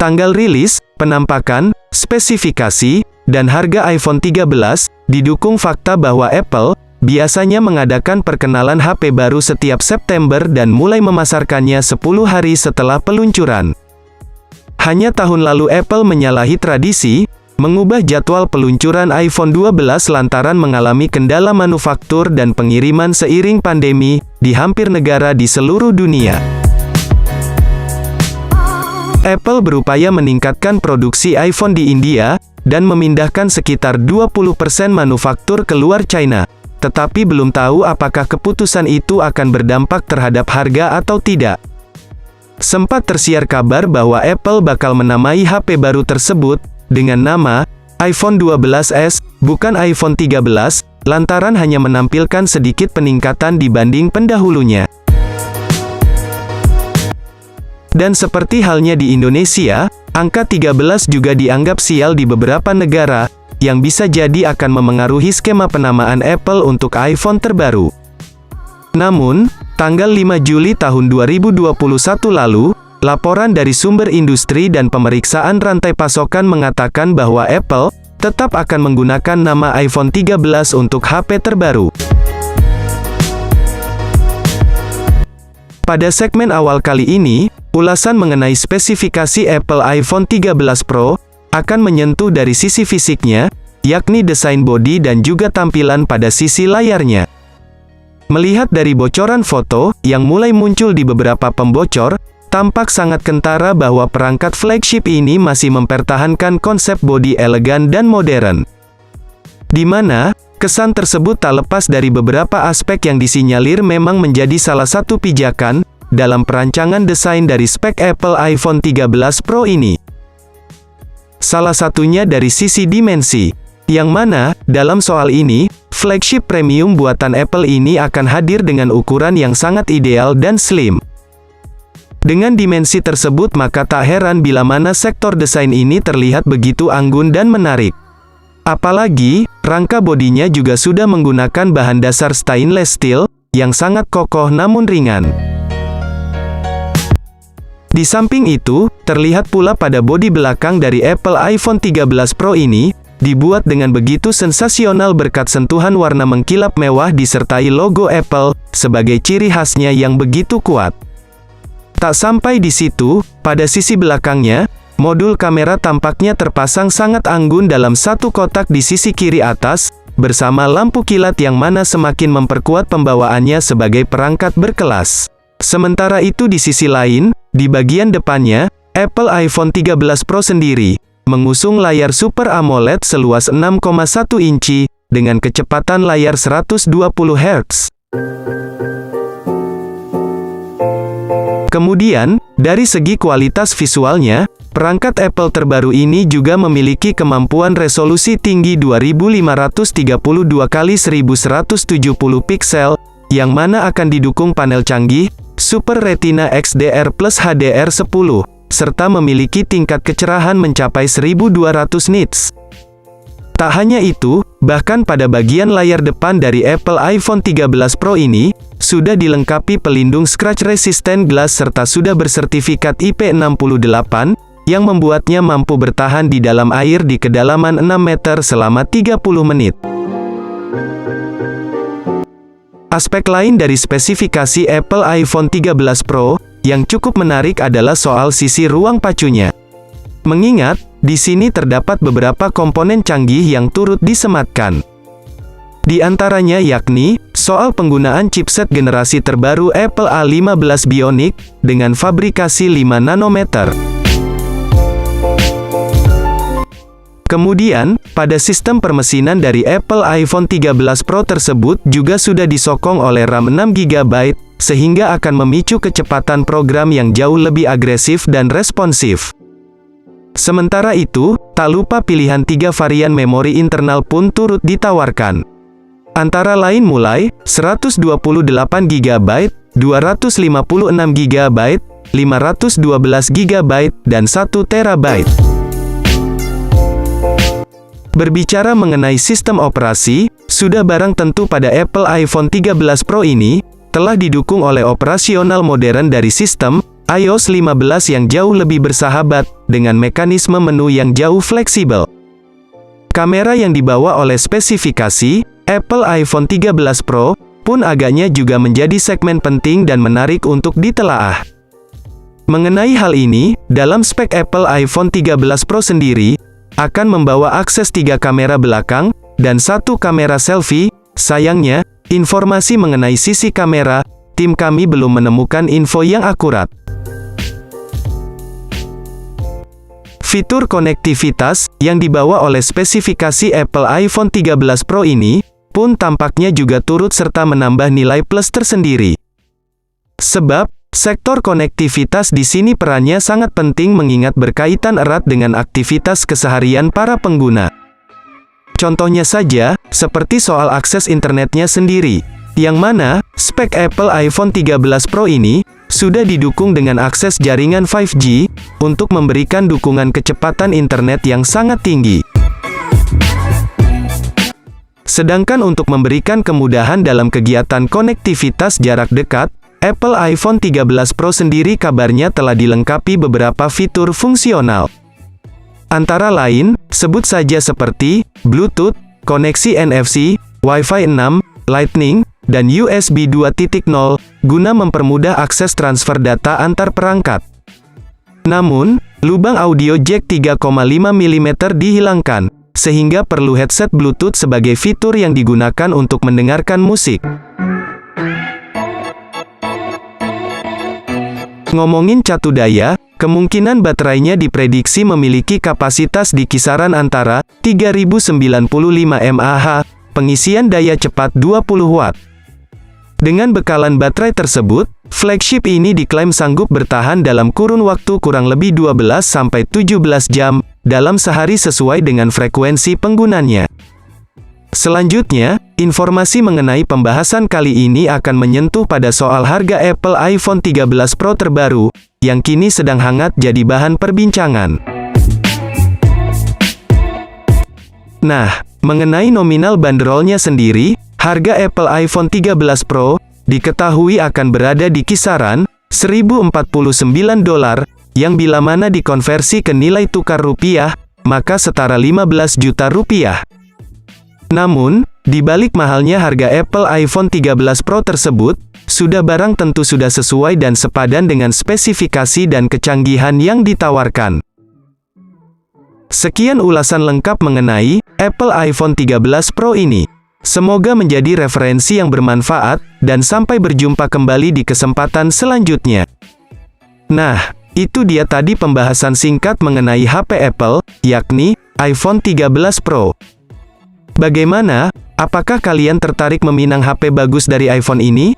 Tanggal rilis, penampakan, spesifikasi, dan harga iPhone 13, didukung fakta bahwa Apple biasanya mengadakan perkenalan HP baru setiap September dan mulai memasarkannya 10 hari setelah peluncuran. Hanya tahun lalu Apple menyalahi tradisi, mengubah jadwal peluncuran iPhone 12 lantaran mengalami kendala manufaktur dan pengiriman seiring pandemi di hampir negara di seluruh dunia. Apple berupaya meningkatkan produksi iPhone di India, dan memindahkan sekitar 20% manufaktur keluar China. Tetapi belum tahu apakah keputusan itu akan berdampak terhadap harga atau tidak. Sempat tersiar kabar bahwa Apple bakal menamai HP baru tersebut, dengan nama, iPhone 12s, bukan iPhone 13, lantaran hanya menampilkan sedikit peningkatan dibanding pendahulunya. Dan seperti halnya di Indonesia, angka 13 juga dianggap sial di beberapa negara, yang bisa jadi akan memengaruhi skema penamaan Apple untuk iPhone terbaru. Namun, tanggal 5 Juli tahun 2021 lalu, laporan dari sumber industri dan pemeriksaan rantai pasokan mengatakan bahwa Apple tetap akan menggunakan nama iPhone 13 untuk HP terbaru. Pada segmen awal kali ini, ulasan mengenai spesifikasi Apple iPhone 13 Pro akan menyentuh dari sisi fisiknya, yakni desain bodi dan juga tampilan pada sisi layarnya. Melihat dari bocoran foto yang mulai muncul di beberapa pembocor, tampak sangat kentara bahwa perangkat flagship ini masih mempertahankan konsep bodi elegan dan modern. Di mana, kesan tersebut tak lepas dari beberapa aspek yang disinyalir memang menjadi salah satu pijakan dalam perancangan desain dari spek Apple iPhone 13 Pro ini. Salah satunya dari sisi dimensi, yang mana, dalam soal ini, flagship premium buatan Apple ini akan hadir dengan ukuran yang sangat ideal dan slim. Dengan dimensi tersebut maka tak heran bila mana sektor desain ini terlihat begitu anggun dan menarik. Apalagi, rangka bodinya juga sudah menggunakan bahan dasar stainless steel, yang sangat kokoh namun ringan. Di samping itu, terlihat pula pada bodi belakang dari Apple iPhone 13 Pro ini, dibuat dengan begitu sensasional berkat sentuhan warna mengkilap mewah disertai logo Apple, sebagai ciri khasnya yang begitu kuat. Tak sampai di situ, pada sisi belakangnya, modul kamera tampaknya terpasang sangat anggun dalam satu kotak di sisi kiri atas, bersama lampu kilat yang mana semakin memperkuat pembawaannya sebagai perangkat berkelas. Sementara itu di sisi lain, di bagian depannya, Apple iPhone 13 Pro sendiri mengusung layar Super AMOLED seluas 6,1 inci, dengan kecepatan layar 120 Hz. Kemudian, dari segi kualitas visualnya, perangkat Apple terbaru ini juga memiliki kemampuan resolusi tinggi 2532 x 1170 piksel, yang mana akan didukung panel canggih, Super Retina XDR Plus HDR10, serta memiliki tingkat kecerahan mencapai 1200 nits. Tak hanya itu, bahkan pada bagian layar depan dari Apple iPhone 13 Pro ini, sudah dilengkapi pelindung scratch resistant glass serta sudah bersertifikat IP68, yang membuatnya mampu bertahan di dalam air di kedalaman 6 meter selama 30 menit. Aspek lain dari spesifikasi Apple iPhone 13 Pro, yang cukup menarik adalah soal sisi ruang pacunya. Mengingat, di sini terdapat beberapa komponen canggih yang turut disematkan. Di antaranya yakni, soal penggunaan chipset generasi terbaru Apple A15 Bionic, dengan fabrikasi 5 nanometer. Kemudian, pada sistem permesinan dari Apple iPhone 13 Pro tersebut juga sudah disokong oleh RAM 6 GB, sehingga akan memicu kecepatan program yang jauh lebih agresif dan responsif. Sementara itu, tak lupa pilihan 3 varian memori internal pun turut ditawarkan. Antara lain mulai, 128 GB, 256 GB, 512 GB, dan 1 TB. Berbicara mengenai sistem operasi, sudah barang tentu pada Apple iPhone 13 Pro ini, telah didukung oleh operasional modern dari sistem iOS 15 yang jauh lebih bersahabat, dengan mekanisme menu yang jauh fleksibel. Kamera yang dibawa oleh spesifikasi Apple iPhone 13 Pro pun agaknya juga menjadi segmen penting dan menarik untuk ditelaah. Mengenai hal ini, dalam spek Apple iPhone 13 Pro sendiri, akan membawa akses 3 kamera belakang, dan 1 kamera selfie. Sayangnya, informasi mengenai sisi kamera, tim kami belum menemukan info yang akurat. Fitur konektivitas, yang dibawa oleh spesifikasi Apple iPhone 13 Pro ini, pun tampaknya juga turut serta menambah nilai plus tersendiri. Sebab, sektor konektivitas di sini perannya sangat penting mengingat berkaitan erat dengan aktivitas keseharian para pengguna. Contohnya saja, seperti soal akses internetnya sendiri, yang mana, spek Apple iPhone 13 Pro ini, sudah didukung dengan akses jaringan 5G, untuk memberikan dukungan kecepatan internet yang sangat tinggi. Sedangkan untuk memberikan kemudahan dalam kegiatan konektivitas jarak dekat, Apple iPhone 13 Pro sendiri kabarnya telah dilengkapi beberapa fitur fungsional. Antara lain, sebut saja seperti Bluetooth, koneksi NFC, Wi-Fi 6, Lightning, dan USB 2.0, guna mempermudah akses transfer data antar perangkat. Namun, lubang audio jack 3,5 mm dihilangkan, sehingga perlu headset Bluetooth sebagai fitur yang digunakan untuk mendengarkan musik. Ngomongin catu daya, kemungkinan baterainya diprediksi memiliki kapasitas di kisaran antara 3095 mAh, pengisian daya cepat 20 Watt. Dengan bekalan baterai tersebut, flagship ini diklaim sanggup bertahan dalam kurun waktu kurang lebih 12-17 jam, dalam sehari sesuai dengan frekuensi penggunanya. Selanjutnya, informasi mengenai pembahasan kali ini akan menyentuh pada soal harga Apple iPhone 13 Pro terbaru, yang kini sedang hangat jadi bahan perbincangan. Nah, mengenai nominal bandrolnya sendiri, harga Apple iPhone 13 Pro diketahui akan berada di kisaran $1.049, yang bila mana dikonversi ke nilai tukar rupiah, maka setara 15 juta rupiah. Namun, di balik mahalnya harga Apple iPhone 13 Pro tersebut, sudah barang tentu sudah sesuai dan sepadan dengan spesifikasi dan kecanggihan yang ditawarkan. Sekian ulasan lengkap mengenai Apple iPhone 13 Pro ini. Semoga menjadi referensi yang bermanfaat, dan sampai berjumpa kembali di kesempatan selanjutnya. Nah, itu dia tadi pembahasan singkat mengenai HP Apple, yakni iPhone 13 Pro. Bagaimana? Apakah kalian tertarik meminang HP bagus dari iPhone ini?